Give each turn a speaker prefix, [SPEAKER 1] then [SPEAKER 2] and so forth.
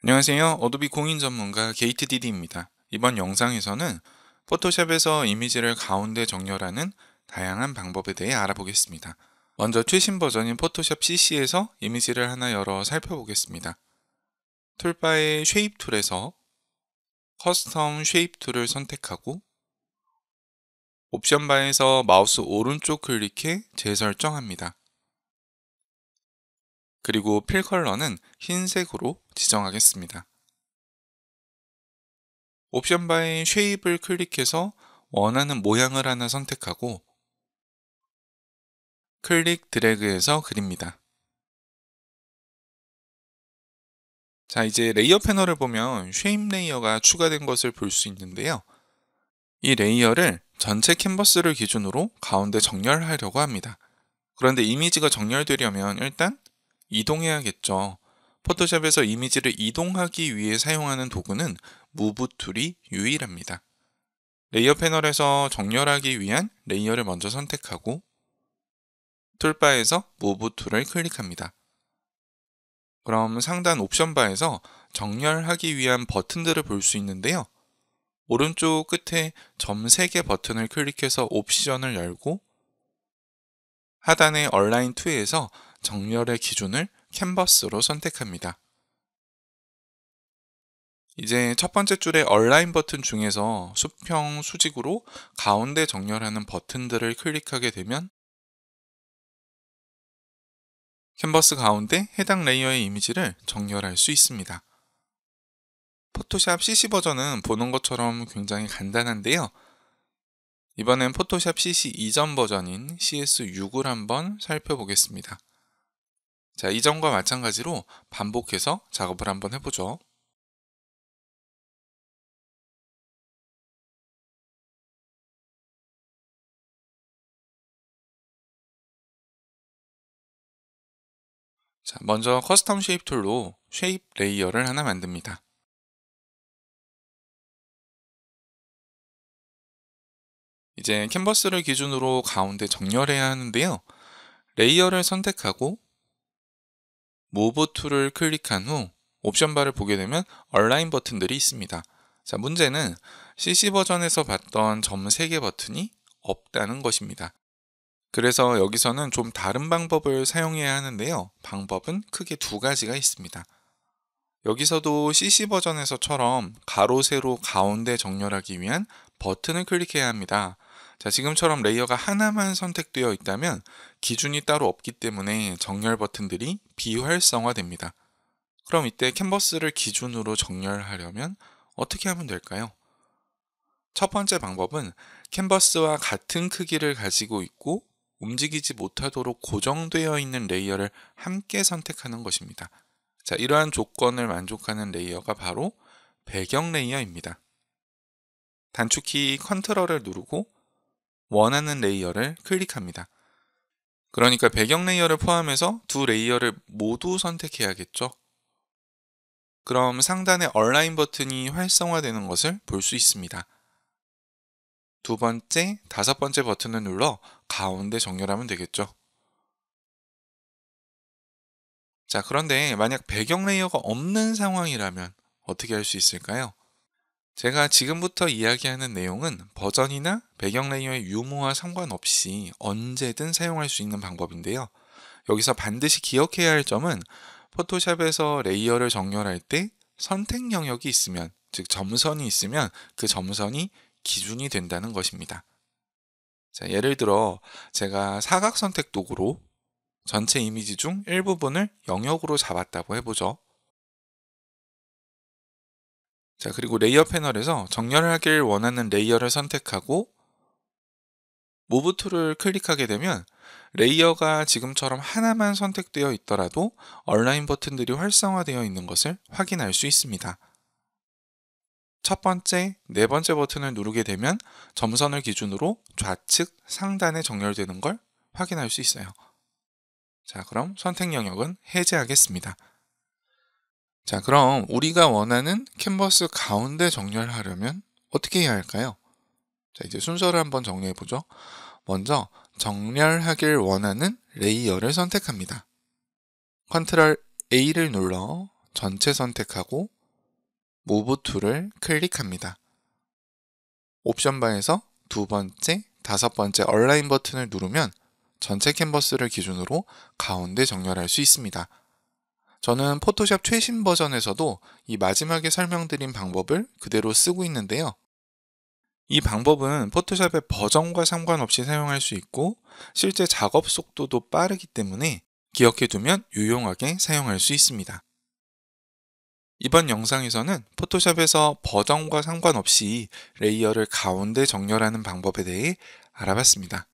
[SPEAKER 1] 안녕하세요. 어도비 공인 전문가 게이트디디입니다. 이번 영상에서는 포토샵에서 이미지를 가운데 정렬하는 다양한 방법에 대해 알아보겠습니다. 먼저 최신 버전인 포토샵 CC에서 이미지를 하나 열어 살펴보겠습니다. 툴바의 쉐입 툴에서 커스텀 쉐입 툴을 선택하고 옵션 바에서 마우스 오른쪽 클릭해 재설정합니다. 그리고 필 컬러는 흰색으로 지정하겠습니다. 옵션 바의 쉐입을 클릭해서 원하는 모양을 하나 선택하고 클릭 드래그해서 그립니다. 자, 이제 레이어 패널을 보면 쉐입 레이어가 추가된 것을 볼 수 있는데요. 이 레이어를 전체 캔버스를 기준으로 가운데 정렬하려고 합니다. 그런데 이미지가 정렬되려면 일단 이동해야겠죠. 포토샵에서 이미지를 이동하기 위해 사용하는 도구는 무브 툴이 유일합니다. 레이어 패널에서 정렬하기 위한 레이어를 먼저 선택하고 툴바에서 무브 툴을 클릭합니다. 그럼 상단 옵션 바에서 정렬하기 위한 버튼들을 볼 수 있는데요. 오른쪽 끝에 점 3개 버튼을 클릭해서 옵션을 열고 하단의 얼라인 2에서 정렬의 기준을 캔버스로 선택합니다. 이제 첫 번째 줄의 얼라인 버튼 중에서 수평 수직으로 가운데 정렬하는 버튼들을 클릭하게 되면 캔버스 가운데 해당 레이어의 이미지를 정렬할 수 있습니다. 포토샵 CC 버전은 보는 것처럼 굉장히 간단한데요. 이번엔 포토샵 CC 이전 버전인 CS6을 한번 살펴보겠습니다. 자, 이전과 마찬가지로 반복해서 작업을 한번 해보죠. 자, 먼저 커스텀 쉐입 툴로 쉐입 레이어를 하나 만듭니다. 이제 캔버스를 기준으로 가운데 정렬해야 하는데요. 레이어를 선택하고 무브 툴을 클릭한 후 옵션 바를 보게 되면 얼라인 버튼들이 있습니다. 자, 문제는 CC 버전에서 봤던 점 3개 버튼이 없다는 것입니다. 그래서 여기서는 좀 다른 방법을 사용해야 하는데요. 방법은 크게 두 가지가 있습니다. 여기서도 CC 버전에서처럼 가로, 세로, 가운데 정렬하기 위한 버튼을 클릭해야 합니다. 자, 지금처럼 레이어가 하나만 선택되어 있다면 기준이 따로 없기 때문에 정렬 버튼들이 비활성화됩니다. 그럼 이때 캔버스를 기준으로 정렬하려면 어떻게 하면 될까요? 첫 번째 방법은 캔버스와 같은 크기를 가지고 있고 움직이지 못하도록 고정되어 있는 레이어를 함께 선택하는 것입니다. 자, 이러한 조건을 만족하는 레이어가 바로 배경 레이어입니다. 단축키 컨트롤을 누르고 원하는 레이어를 클릭합니다. 그러니까 배경 레이어를 포함해서 두 레이어를 모두 선택해야겠죠. 그럼 상단의 얼라인 버튼이 활성화되는 것을 볼 수 있습니다. 두 번째, 다섯 번째 버튼을 눌러 가운데 정렬하면 되겠죠. 자, 그런데 만약 배경 레이어가 없는 상황이라면 어떻게 할 수 있을까요? 제가 지금부터 이야기하는 내용은 버전이나 배경 레이어의 유무와 상관없이 언제든 사용할 수 있는 방법인데요. 여기서 반드시 기억해야 할 점은 포토샵에서 레이어를 정렬할 때 선택 영역이 있으면, 즉 점선이 있으면 그 점선이 기준이 된다는 것입니다. 자, 예를 들어 제가 사각 선택 도구로 전체 이미지 중 일부분을 영역으로 잡았다고 해보죠. 자, 그리고 레이어 패널에서 정렬하길 원하는 레이어를 선택하고 무브 툴을 클릭하게 되면 레이어가 지금처럼 하나만 선택되어 있더라도 얼라인 버튼들이 활성화되어 있는 것을 확인할 수 있습니다. 첫 번째, 네 번째 버튼을 누르게 되면 점선을 기준으로 좌측 상단에 정렬되는 걸 확인할 수 있어요. 자, 그럼 선택 영역은 해제하겠습니다. 자, 그럼 우리가 원하는 캔버스 가운데 정렬하려면 어떻게 해야 할까요? 자, 이제 순서를 한번 정리해 보죠. 먼저 정렬하길 원하는 레이어를 선택합니다. 컨트롤 A를 눌러 전체 선택하고 무브 툴을 클릭합니다. 옵션 바에서 두 번째, 다섯 번째 얼라인 버튼을 누르면 전체 캔버스를 기준으로 가운데 정렬할 수 있습니다. 저는 포토샵 최신 버전에서도 이 마지막에 설명드린 방법을 그대로 쓰고 있는데요. 이 방법은 포토샵의 버전과 상관없이 사용할 수 있고 실제 작업 속도도 빠르기 때문에 기억해두면 유용하게 사용할 수 있습니다. 이번 영상에서는 포토샵에서 버전과 상관없이 레이어를 가운데 정렬하는 방법에 대해 알아봤습니다.